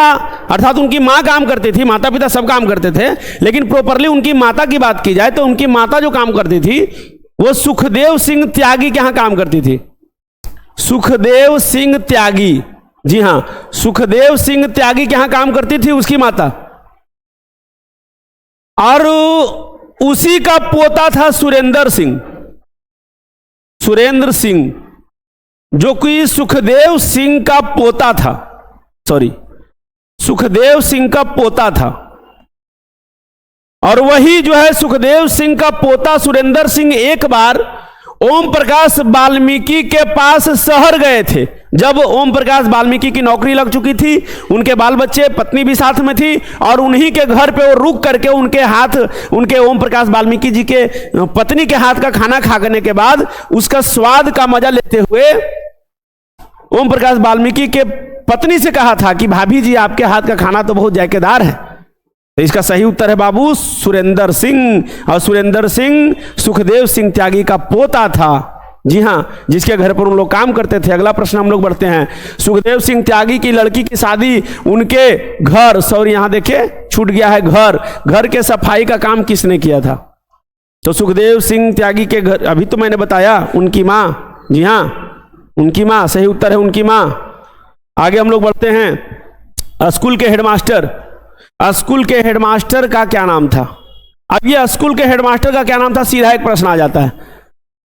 A: अर्थात उनकी माँ काम करती थी, माता पिता सब काम करते थे, लेकिन प्रॉपरली उनकी माता की बात की जाए तो उनकी माता जो काम करती थी वो सुखदेव सिंह त्यागी के यहां काम करती थी। सुखदेव सिंह त्यागी, जी हां, सुखदेव सिंह त्यागी के यहां काम करती थी उसकी माता, और उसी का पोता था सुरेंद्र सिंह, सुरेंद्र सिंह जो कि सुखदेव सिंह का पोता था, सॉरी सुखदेव सिंह का पोता था। और वही जो है सुखदेव सिंह का पोता सुरेंद्र सिंह एक बार ओम प्रकाश वाल्मीकि के पास शहर गए थे। जब ओम प्रकाश वाल्मीकि की नौकरी लग चुकी थी, उनके बाल बच्चे, पत्नी भी साथ में थी, और उन्हीं के घर पे वो रुक करके उनके हाथ, उनके ओम प्रकाश वाल्मीकि जी के पत्नी के हाथ का खाना खाने के बाद उसका स्वाद का मजा लेते हुए ओम प्रकाश वाल्मीकि के पत्नी से कहा था कि भाभी जी आपके हाथ का खाना तो बहुत जायकेदार है। तो इसका सही उत्तर है बाबू सुरेंद्र सिंह, और सुरेंद्र सिंह सुखदेव सिंह त्यागी का पोता था। जी हां, जिसके घर पर उन लोग काम करते थे। अगला प्रश्न हम लोग बढ़ते हैं। सुखदेव सिंह त्यागी की लड़की की शादी उनके घर, सॉरी यहां देखिए छूट गया है, घर, घर के सफाई का काम किसने किया था? तो सुखदेव सिंह त्यागी के घर, अभी तो मैंने बताया उनकी मां, जी हां उनकी मां, सही उत्तर है उनकी मां। आगे हम लोग बढ़ते हैं। स्कूल के हेडमास्टर, स्कूल के हेडमास्टर का क्या नाम था? अब ये स्कूल के हेडमास्टर का क्या नाम था, सीधा एक प्रश्न आ जाता है,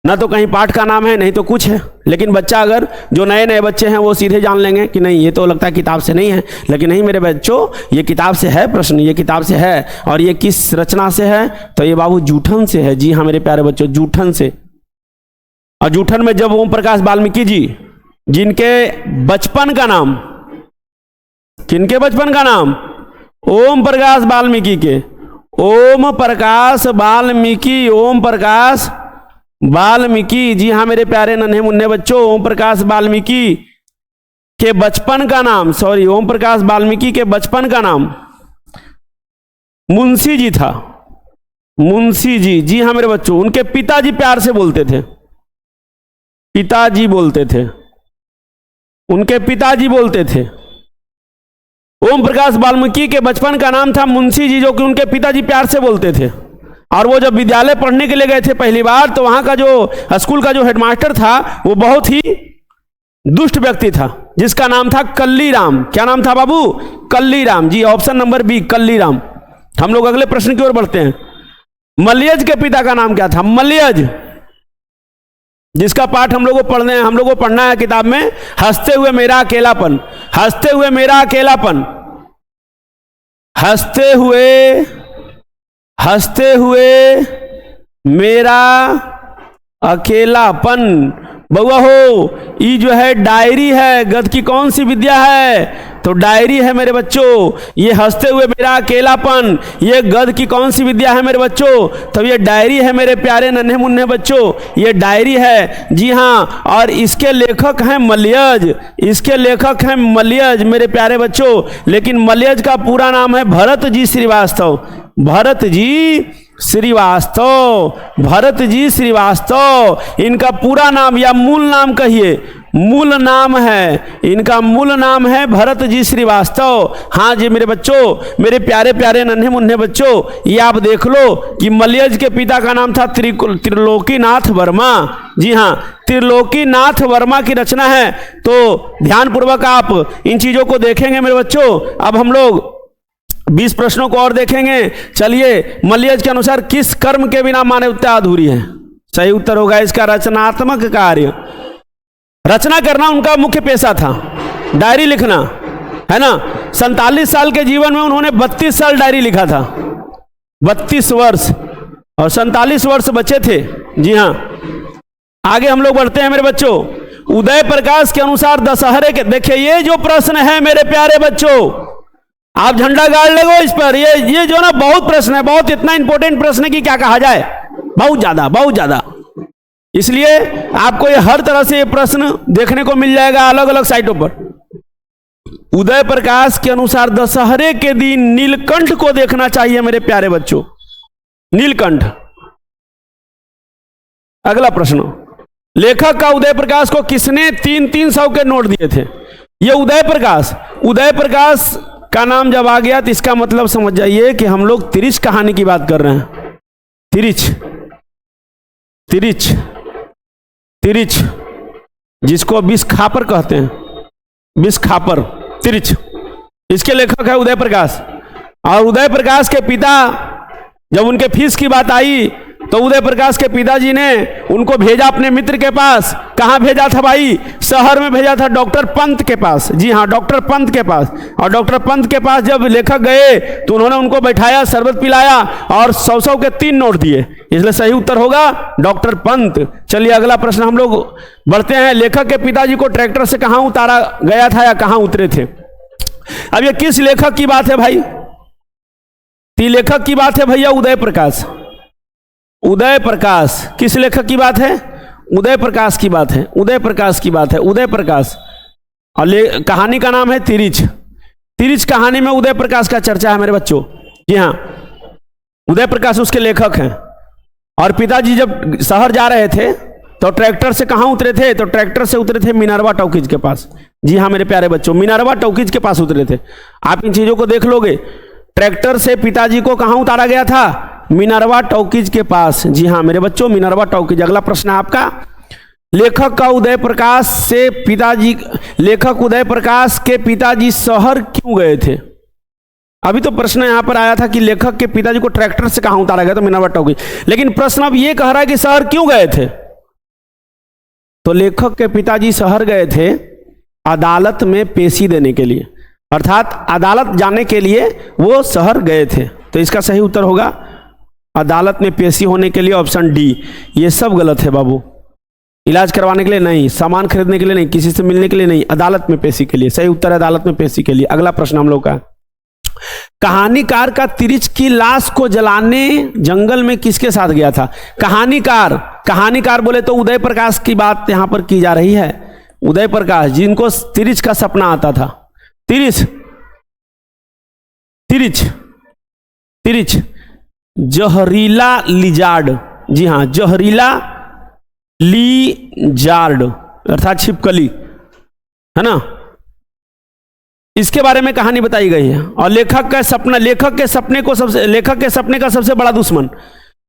A: ना तो कहीं पाठ का नाम है नहीं तो कुछ है। लेकिन बच्चा, अगर जो नए नए बच्चे हैं वो सीधे जान लेंगे कि नहीं ये तो लगता है किताब से नहीं है, लेकिन नहीं मेरे बच्चों, ये किताब से है प्रश्न, ये किताब से है। और ये किस रचना से है? तो ये बाबू जूठन से है। जी हाँ मेरे प्यारे बच्चों, जूठन से। और जूठन में जब ओम प्रकाश वाल्मीकि जी, जिनके बचपन का नाम, किनके बचपन का नाम? ओम प्रकाश वाल्मीकि के, ओम प्रकाश वाल्मीकि, ओम प्रकाश वाल्मीकि। जी हाँ मेरे प्यारे नन्हे मुन्ने बच्चों, ओम प्रकाश वाल्मीकि के बचपन का नाम, सॉरी ओम प्रकाश वाल्मीकि के बचपन का नाम मुंशी जी था, मुंशी जी। जी हाँ मेरे बच्चों, उनके पिताजी प्यार से बोलते थे, पिताजी बोलते थे, उनके पिताजी बोलते थे। ओम प्रकाश वाल्मीकि के बचपन का नाम था मुंशी जी, जो कि उनके पिताजी प्यार से बोलते थे। और वो जब विद्यालय पढ़ने के लिए गए थे पहली बार, तो वहां का जो स्कूल का जो हेडमास्टर था वो बहुत ही दुष्ट व्यक्ति था, जिसका नाम था कल्लीराम। क्या नाम था बाबू? कल्लीराम। जी ऑप्शन नंबर बी, कल्लीराम। हम लोग अगले प्रश्न की ओर बढ़ते हैं। मलयज के पिता का नाम क्या था? मलयज, जिसका पाठ हम लोगों को पढ़ना है किताब में, हंसते हुए मेरा अकेलापन, हंसते हुए मेरा अकेलापन, हंसते हुए मेरा अकेलापन। बउआ हो, ये जो है डायरी है, गद्य की कौन सी विद्या है? तो डायरी है मेरे बच्चों। ये हंसते हुए मेरा अकेलापन, ये गद्य की कौन सी विद्या है मेरे बच्चों? तो ये डायरी है मेरे प्यारे नन्हे मुन्ने बच्चों, ये डायरी है। जी हाँ, और इसके लेखक हैं मलयज, इसके लेखक हैं मलयज मेरे प्यारे बच्चों। लेकिन मलयज का पूरा नाम है भरत जी श्रीवास्तव। भरत जी श्रीवास्तव, भरत जी श्रीवास्तव, इनका पूरा नाम या मूल नाम कहिए, मूल नाम है, इनका मूल नाम है भरत जी श्रीवास्तव। हाँ जी मेरे बच्चों, मेरे प्यारे प्यारे नन्हे मुन्ने बच्चों, ये आप देख लो कि मलयज के पिता का नाम था त्रिलोकीनाथ वर्मा। जी हाँ, त्रिलोकीनाथ वर्मा की रचना है। तो ध्यानपूर्वक आप इन चीजों को देखेंगे मेरे बच्चों। अब हम लोग 20 प्रश्नों को और देखेंगे। चलिए, मलयज के अनुसार किस कर्म के बिना मानवता अधूरी है? सही उत्तर होगा इसका रचनात्मक कार्य। रचना करना उनका मुख्य पेशा था, डायरी लिखना, है ना। 47 साल के जीवन में उन्होंने 32 साल डायरी लिखा था, 32 वर्ष, और 47 वर्ष बचे थे। जी हाँ, आगे हम लोग बढ़ते हैं मेरे बच्चों। उदय प्रकाश के अनुसार दशहरे के, देखिए ये जो प्रश्न है मेरे प्यारे बच्चों, आप झंडा गाड़ लगो इस पर। ये जो ना बहुत प्रश्न है, बहुत इतना इंपॉर्टेंट प्रश्न है कि क्या कहा जाए, बहुत ज्यादा। इसलिए आपको ये हर तरह से ये प्रश्न देखने को मिल जाएगा अलग अलग साइटों पर। उदय प्रकाश के अनुसार दशहरे के दिन नीलकंठ को देखना चाहिए मेरे प्यारे बच्चों, नीलकंठ। अगला प्रश्न, लेखक का उदय प्रकाश को किसने 300 के नोट दिए थे? ये उदय प्रकाश का नाम जब आ गया तो इसका मतलब समझ जाइए कि हम लोग तिरिच कहानी की बात कर रहे हैं। तिरिच जिसको बिस्खापर कहते हैं, बिस्खापर, तिरिच, इसके लेखक है उदय प्रकाश। और उदय प्रकाश के पिता, जब उनके फीस की बात आई तो उदय प्रकाश के पिताजी ने उनको भेजा अपने मित्र के पास। कहाँ भेजा था भाई? शहर में भेजा था, डॉक्टर पंत के पास। जी हाँ, डॉक्टर पंत के पास। और डॉक्टर पंत के पास जब लेखक गए तो उन्होंने उनको बैठाया, शरबत पिलाया और 100 के 3 नोट दिए। इसलिए सही उत्तर होगा डॉक्टर पंत। चलिए अगला प्रश्न हम लोग बढ़ते हैं। लेखक के पिताजी को ट्रैक्टर से कहाँ उतारा गया था या कहाँ उतरे थे? अब ये किस लेखक की बात है भाई? लेखक की बात है भैया उदय प्रकाश। उदय प्रकाश किस लेखक की बात है? उदय प्रकाश की बात है, उदय प्रकाश की बात है, उदय प्रकाश। और कहानी का नाम है तिरिच। तिरिच कहानी में उदय प्रकाश का चर्चा है मेरे बच्चों। जी हाँ, उदय प्रकाश उसके लेखक हैं। और पिताजी जब शहर जा रहे थे तो ट्रैक्टर से कहाँ उतरे थे? तो ट्रैक्टर से उतरे थे मिनरवा टॉकीज के पास। जी हाँ मेरे प्यारे बच्चों, मिनरवा टॉकीज के पास उतरे थे। आप इन चीजों को देख लोगे। ट्रैक्टर से पिताजी को कहाँ उतारा गया था? मिनरवा टॉकीज के पास। जी हाँ मेरे बच्चों, मिनरवा टॉकीज। अगला प्रश्न है आपका, लेखक का उदय प्रकाश से पिताजी, लेखक उदय प्रकाश के पिताजी शहर क्यों गए थे? अभी तो प्रश्न यहां पर आया था कि लेखक के पिताजी को ट्रैक्टर से कहां उतारा गया? तो मिनरवा टॉकीज। लेकिन प्रश्न अब ये कह रहा है कि शहर क्यों गए थे? तो लेखक के पिताजी शहर गए थे अदालत में पेशी देने के लिए, अर्थात अदालत जाने के लिए वो शहर गए थे। तो इसका सही उत्तर होगा अदालत में पेशी होने के लिए, ऑप्शन डी। ये सब गलत है बाबू। इलाज करवाने के लिए नहीं, सामान खरीदने के लिए नहीं, किसी से मिलने के लिए नहीं, अदालत में पेशी के लिए। सही उत्तर है अदालत में पेशी के लिए। अगला प्रश्न हम लोग का, कहानीकार का तिरिच की लाश को जलाने जंगल में किसके साथ गया था? कहानीकार बोले तो उदय प्रकाश की बात यहां पर की जा रही है। उदय प्रकाश जिनको तिरिच का सपना आता था। तिरिच जहरीला लिजार्ड। जी हाँ, जहरीला लिजार्ड अर्थात छिपकली, है ना। इसके बारे में कहानी बताई गई है। और लेखक का सपना, लेखक के सपने का सबसे बड़ा दुश्मन,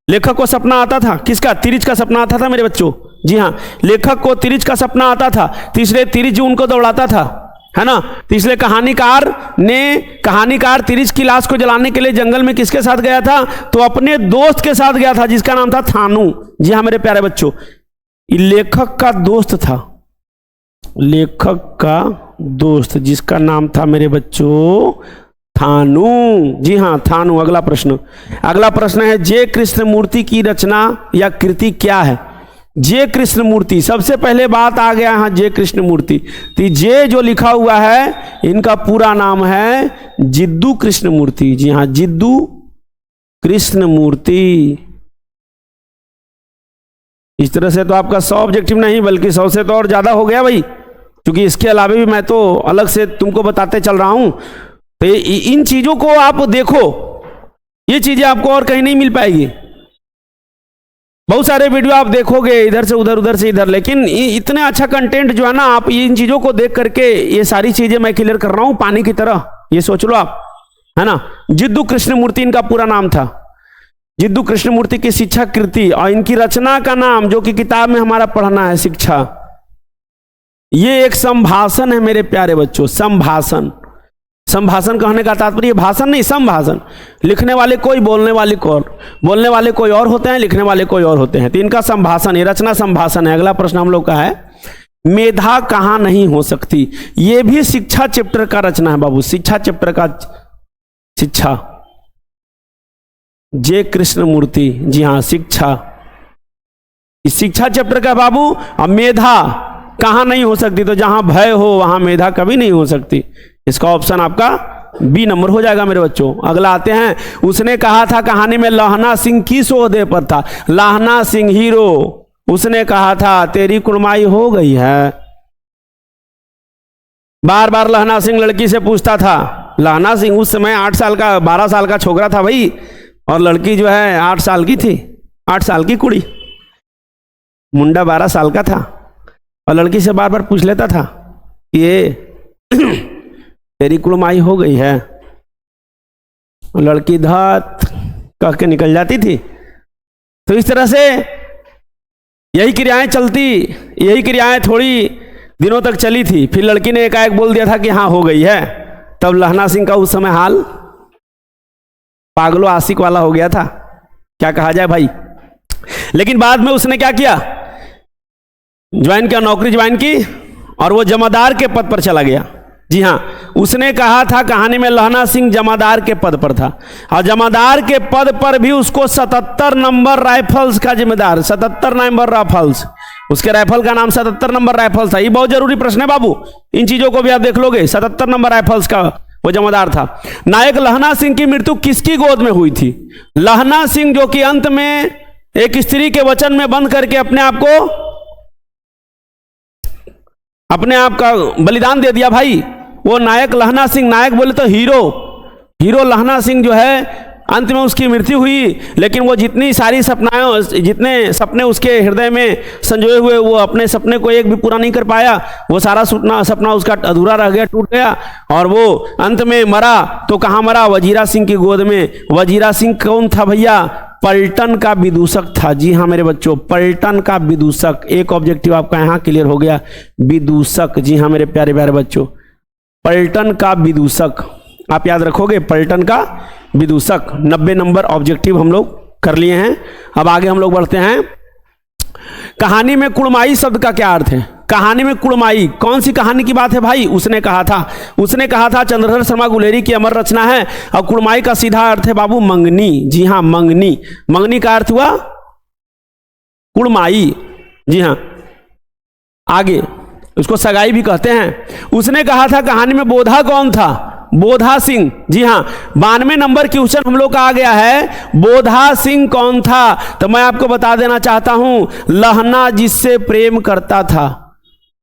A: लेखक को सपना आता था किसका? तिरिच का सपना आता था मेरे बच्चों। जी हाँ, लेखक को तिरिच का सपना आता था, तीसरे तिरिच उनको दौड़ाता था, है ना। तीसरे कहानीकार तिरिच की लाश को जलाने के लिए जंगल में किसके साथ गया था? तो अपने दोस्त के साथ गया था जिसका नाम था थानू। जी हाँ मेरे प्यारे बच्चों, लेखक का दोस्त था, लेखक का दोस्त जिसका नाम था मेरे बच्चों थानू। जी हाँ थानू। अगला प्रश्न है, जे कृष्णमूर्ति की रचना या कृति क्या है? जे कृष्णमूर्ति, सबसे पहले बात आ गया है जे कृष्णमूर्ति। तो जे जो लिखा हुआ है इनका पूरा नाम है जिद्दू कृष्णमूर्ति। जी हाँ, जिद्दू कृष्णमूर्ति। इस तरह से तो आपका 100 ऑब्जेक्टिव नहीं बल्कि 100 से तो और ज्यादा हो गया भाई, क्योंकि इसके अलावा भी मैं तो अलग से तुमको बताते चल रहा हूं। तो इन चीजों को आप देखो, ये चीजें आपको और कहीं नहीं मिल पाएगी। बहुत सारे वीडियो आप देखोगे इधर से उधर, उधर से इधर, लेकिन इतने अच्छा कंटेंट जो है ना, आप इन चीजों को देख करके ये सारी चीजें मैं क्लियर कर रहा हूं पानी की तरह, ये सोच लो आप, है ना। जिद्दू कृष्णमूर्ति इनका पूरा नाम था। जिद्दू कृष्णमूर्ति की शिक्षा कृति और इनकी रचना का नाम जो कि किताब में हमारा पढ़ना है शिक्षा, ये एक संभाषण है मेरे प्यारे बच्चों। संभाषण, संभाषण कहने का तात्पर्य भाषण नहीं, संभाषण। लिखने वाले कोई, बोलने वाले कोई, बोलने वाले कोई और होते हैं, लिखने वाले कोई और होते हैं। तो इनका संभाषण, ये रचना संभाषण है। अगला प्रश्न हम लोग का है, मेधा कहां नहीं हो सकती। ये भी शिक्षा चैप्टर का रचना है बाबू, शिक्षा चैप्टर का, शिक्षा, जे कृष्णमूर्ति, जी हाँ शिक्षा, इस शिक्षा चैप्टर का बाबू। अब मेधा कहां नहीं हो सकती, तो जहां भय हो वहां मेधा कभी नहीं हो सकती। इसका ऑप्शन आपका बी नंबर हो जाएगा मेरे बच्चों। अगला आते हैं, उसने कहा था कहानी में लहना सिंह किस ओहदे पर था। लहना सिंह हीरो, उसने कहा था तेरी कुड़माई हो गई है। बार बार लहना सिंह लड़की से पूछता था। लहना सिंह उस समय 8 साल का, 12 साल का छोकरा था भाई, और लड़की जो है 8 साल की थी, 8 साल की कुड़ी, मुंडा 12 साल का था, और लड़की से बार बार पूछ लेता था कि ये तेरी कुड़माई हो गई है। लड़की धात कह के निकल जाती थी। तो इस तरह से यही क्रियाएं चलती, यही क्रियाएं थोड़ी दिनों तक चली थी। फिर लड़की ने एकाएक बोल दिया था कि हाँ हो गई है। तब लहना सिंह का उस समय हाल पागलो आशिक वाला हो गया था, क्या कहा जाए भाई। लेकिन बाद में उसने क्या किया, ज्वाइन किया, नौकरी ज्वाइन की, और वो जमादार के पद पर चला गया। जी हाँ, उसने कहा था कहानी में लहना सिंह जमादार के पद पर था, और जमादार के पद पर भी उसको 77 नंबर राइफल्स का जिम्मेदार, 77 नंबर राइफल्स, उसके राइफल का नाम 77 नंबर राइफल्स था। ये बहुत जरूरी प्रश्न है बाबू, इन चीजों को भी आप देख लोगे। 77 नंबर राइफल्स का वो जमादार था। नायक लहना सिंह की मृत्यु किसकी गोद में हुई थी। लहना सिंह जो कि अंत में एक स्त्री के वचन में बंद करके अपने आप का बलिदान दे दिया भाई, वो नायक लहना सिंह, नायक बोले तो हीरो लहना सिंह जो है, अंत में उसकी मृत्यु हुई। लेकिन वो जितनी सारी जितने सपने उसके हृदय में संजोए हुए, वो अपने सपने को एक भी पूरा नहीं कर पाया। वो सारा सपना उसका अधूरा रह गया, टूट गया, और वो अंत में मरा। तो कहाँ मरा, वजीरा सिंह की गोद में। वजीरा सिंह कौन था भैया, पलटन का विदूषक था। जी हाँ मेरे बच्चों, पलटन का विदूषक। एक ऑब्जेक्टिव आपका यहाँ क्लियर हो गया, विदूषक। जी हाँ मेरे प्यारे प्यारे बच्चों, पलटन का विदूषक आप याद रखोगे, पलटन का विदूषक। 90 नंबर ऑब्जेक्टिव हम लोग कर लिए हैं। अब आगे हम लोग बढ़ते हैं। कहानी में कुड़माई शब्द का क्या अर्थ है। कहानी में कुड़माई, कौन सी कहानी की बात है भाई। उसने कहा था चंद्रधर शर्मा गुलेरी की अमर रचना है। और कुड़माई का सीधा अर्थ है बाबू मंगनी। जी हाँ मंगनी, मंगनी का अर्थ हुआ कुड़माई। जी हाँ, आगे उसको सगाई भी कहते हैं। उसने कहा था कहानी में बोधा कौन था, बोधा सिंह। जी हाँ, 92 नंबर क्वेश्चन हम लोग का आ गया है, बोधा सिंह कौन था। तो मैं आपको बता देना चाहता हूं, लहना जिससे प्रेम करता था,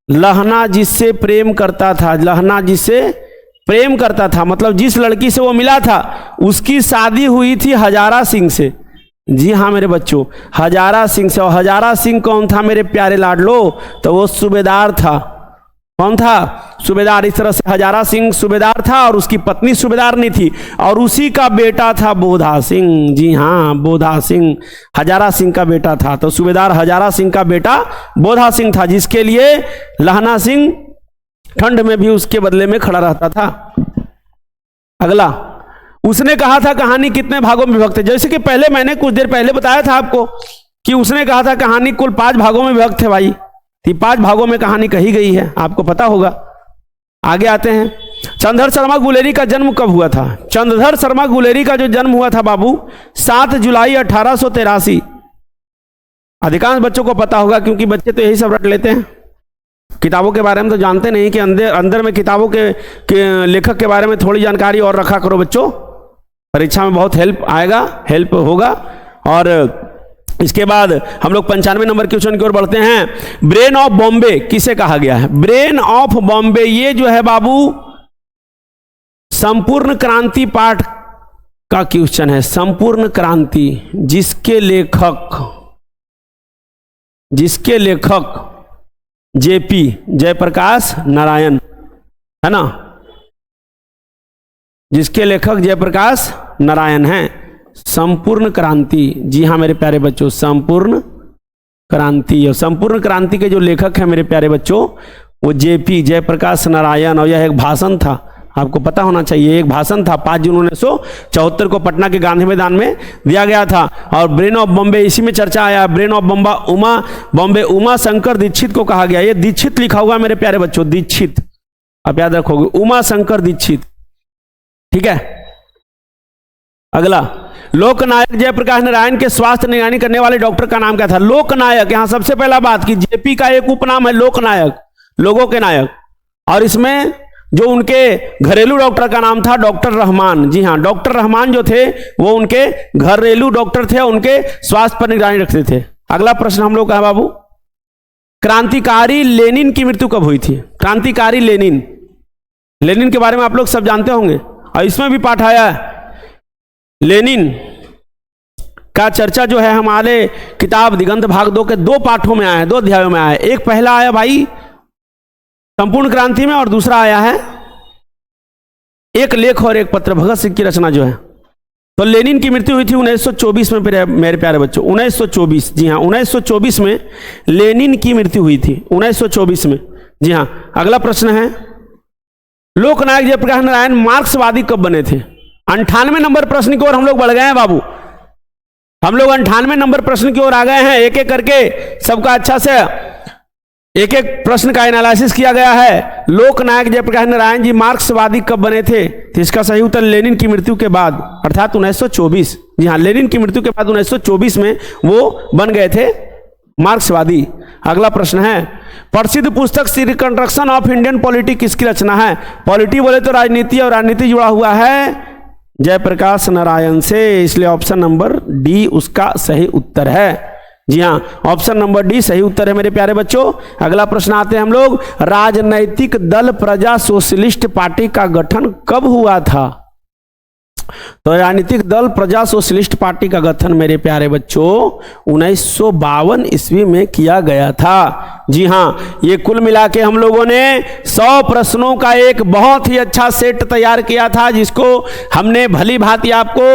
A: लहना जिससे प्रेम करता था, लहना जिससे प्रेम करता था, मतलब जिस लड़की से वो मिला था उसकी शादी हुई थी हजारा सिंह से। जी हाँ मेरे बच्चों, हजारा सिंह से। और हजारा सिंह कौन था मेरे प्यारे लाडलो, तो वो सूबेदार था। कौन था, सूबेदार। इस तरह से हजारा सिंह सूबेदार था, और उसकी पत्नी सूबेदार नहीं थी, और उसी का बेटा था बोधा सिंह। जी हाँ, बोधा सिंह हजारा सिंह का बेटा था। तो सूबेदार हजारा सिंह का बेटा बोधा सिंह था, जिसके लिए लहना सिंह ठंड में भी उसके बदले में खड़ा रहता था। अगला, उसने कहा था कहानी कितने भागों में विभक्त है। जैसे कि पहले मैंने कुछ देर पहले बताया था आपको कि उसने कहा था कहानी कुल 5 भागों में विभक्त है भाई। 5 भागों में कहानी कही गई है, आपको पता होगा। आगे आते हैं, चंद्रधर शर्मा गुलेरी का जन्म कब हुआ था। चंद्रधर शर्मा गुलेरी का जो जन्म हुआ था बाबू 7 जुलाई 1883। अधिकांश बच्चों को पता होगा, क्योंकि बच्चे तो यही सब रट लेते हैं, किताबों के बारे में तो जानते नहीं कि अंदर में किताबों के लेखक के बारे में थोड़ी जानकारी और रखा करो बच्चों, परीक्षा में बहुत हेल्प होगा। और इसके बाद हम लोग 95 नंबर क्वेश्चन की ओर बढ़ते हैं। ब्रेन ऑफ बॉम्बे किसे कहा गया है। ब्रेन ऑफ बॉम्बे, ये जो है बाबू संपूर्ण क्रांति पाठ का क्वेश्चन है, संपूर्ण क्रांति जिसके लेखक जेपी जयप्रकाश नारायण है ना, जिसके लेखक जयप्रकाश नारायण हैं। संपूर्ण क्रांति, जी हाँ मेरे प्यारे बच्चों, संपूर्ण क्रांति, और संपूर्ण क्रांति के जो लेखक हैं मेरे प्यारे बच्चों वो जेपी जयप्रकाश नारायण। और यह एक भाषण था, आपको पता होना चाहिए, एक भाषण था 5 जून 1974 को पटना के गांधी मैदान में दिया गया था। और ब्रेन ऑफ बॉम्बे, इसी में चर्चा आया, ब्रेन ऑफ बॉम्बे उमा शंकर दीक्षित को कहा गया। ये दीक्षित लिखा हुआ मेरे प्यारे बच्चों, दीक्षित, आप याद रखोगे, उमा शंकर दीक्षित, ठीक है। अगला, लोकनायक जयप्रकाश नारायण के स्वास्थ्य निगरानी करने वाले डॉक्टर का नाम क्या था? लोकनायक। यहां सबसे पहला बात कि जेपी का एक उपनाम है लोकनायक, लोगों के नायक, और इसमें जो उनके घरेलू डॉक्टर का नाम था डॉक्टर रहमान। जी हाँ, डॉक्टर रहमान जो थे वो उनके घरेलू डॉक्टर थे, उनके स्वास्थ्य पर निगरानी रखते थे। अगला प्रश्न हम लोग का है बाबू, क्रांतिकारी लेनिन की मृत्यु कब हुई थी? क्रांतिकारी लेनिन के बारे में आप लोग सब जानते होंगे और इसमें भी पाठ आया है। लेनिन का चर्चा जो है हमारे किताब दिगंत भाग 2 के 2 पाठों में आया है, 2 अध्यायों में आया है। एक पहला आया भाई संपूर्ण क्रांति में, और दूसरा आया है एक लेख और एक पत्र, भगत सिंह की रचना जो है। तो लेनिन की मृत्यु हुई थी 1924 में मेरे प्यारे बच्चों, 1924। जी हाँ, 1924 में लेनिन की मृत्यु हुई थी, 1924 में। जी हाँ। अगला प्रश्न है, लोकनायक जयप्रकाश नारायण मार्क्सवादी कब बने थे? 98 नंबर प्रश्न की ओर हम लोग बढ़ गए हैं बाबू, हम लोग 98 नंबर प्रश्न की ओर आ गए हैं। एक एक करके सबका अच्छा से एक एक प्रश्न का एनालिसिस किया गया है। लोकनायक जयप्रकाश नारायण जी मार्क्सवादी कब बने थे? तो इसका सही उत्तर लेनिन की मृत्यु के बाद, अर्थात 1924। जी हाँ, लेनिन की मृत्यु के बाद 1924 में वो बन गए थे मार्क्सवादी। अगला प्रश्न है, प्रसिद्ध पुस्तक रिकंस्ट्रक्शन ऑफ इंडियन पॉलिटी किसकी रचना है? पॉलिटी बोले तो राजनीति, और राजनीति जुड़ा हुआ है जयप्रकाश नारायण से, इसलिए ऑप्शन नंबर डी उसका सही उत्तर है। जी हाँ, ऑप्शन नंबर डी सही उत्तर है मेरे प्यारे बच्चों। अगला प्रश्न आते हैं हम लोग, राजनैतिक दल प्रजा सोशलिस्ट पार्टी का गठन कब हुआ था? तो राजनीतिक दल प्रजा सोशलिस्ट पार्टी का गठन मेरे प्यारे बच्चों 1952 ईस्वी में किया गया था। जी हाँ, ये कुल मिला के हम लोगों ने 100 प्रश्नों का एक बहुत ही अच्छा सेट तैयार किया था, जिसको हमने भली भांति आपको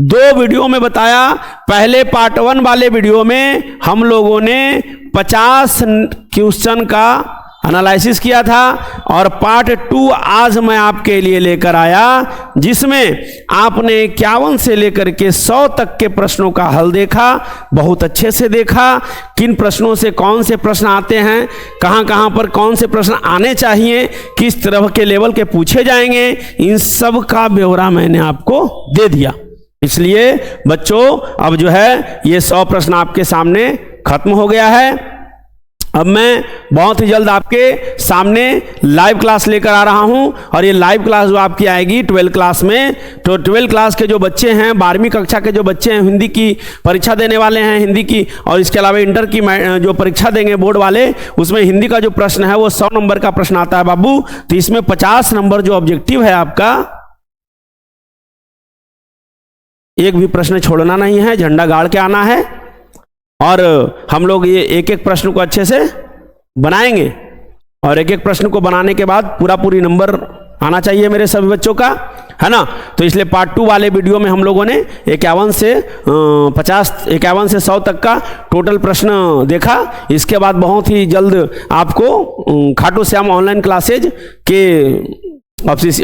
A: 2 वीडियो में बताया। पहले पार्ट 1 वाले वीडियो में हम लोगों ने 50 क्वेश्चन का एनालिसिस किया था, और पार्ट 2 आज मैं आपके लिए लेकर आया, जिसमें आपने 51 से लेकर के 100 तक के प्रश्नों का हल देखा, बहुत अच्छे से देखा, किन प्रश्नों से कौन से प्रश्न आते हैं, कहां कहां पर कौन से प्रश्न आने चाहिए, किस तरह के लेवल के पूछे जाएंगे, इन सब का ब्यौरा मैंने आपको दे दिया। इसलिए बच्चों अब जो है ये 100 प्रश्न आपके सामने खत्म हो गया है। अब मैं बहुत ही जल्द आपके सामने लाइव क्लास लेकर आ रहा हूं, और ये लाइव क्लास जो आपकी आएगी 12 क्लास में, तो 12 क्लास के जो बच्चे हैं, 12वीं कक्षा के जो बच्चे हैं, हिंदी की परीक्षा देने वाले हैं हिंदी की, और इसके अलावा इंटर की जो परीक्षा देंगे बोर्ड वाले, उसमें हिंदी का जो प्रश्न है वो 100 नंबर का प्रश्न आता है बाबू। तो इसमें 50 नंबर जो ऑब्जेक्टिव है आपका, एक भी प्रश्न छोड़ना नहीं है, झंडा गाड़ के आना है, और हम लोग ये एक एक प्रश्न को अच्छे से बनाएंगे, और एक एक प्रश्न को बनाने के बाद पूरी नंबर आना चाहिए मेरे सभी बच्चों का, है ना। तो इसलिए पार्ट 2 वाले वीडियो में हम लोगों ने 51 से 100 तक का टोटल प्रश्न देखा। इसके बाद बहुत ही जल्द आपको खाटू श्याम ऑनलाइन क्लासेज के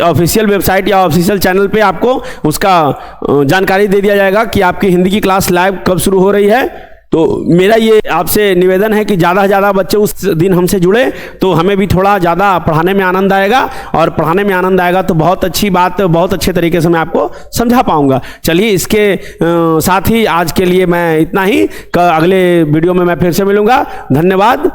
A: ऑफिशियल वेबसाइट या ऑफिशियल चैनल पे आपको उसका जानकारी दे दिया जाएगा कि आपकी हिंदी की क्लास लाइव कब शुरू हो रही है। तो मेरा ये आपसे निवेदन है कि ज़्यादा से ज़्यादा बच्चे उस दिन हमसे जुड़े, तो हमें भी थोड़ा ज़्यादा पढ़ाने में आनंद आएगा, और पढ़ाने में आनंद आएगा तो बहुत अच्छी बात, बहुत अच्छे तरीके से मैं आपको समझा पाऊंगा। चलिए, इसके साथ ही आज के लिए मैं इतना ही, अगले वीडियो में मैं फिर से मिलूंगा। धन्यवाद।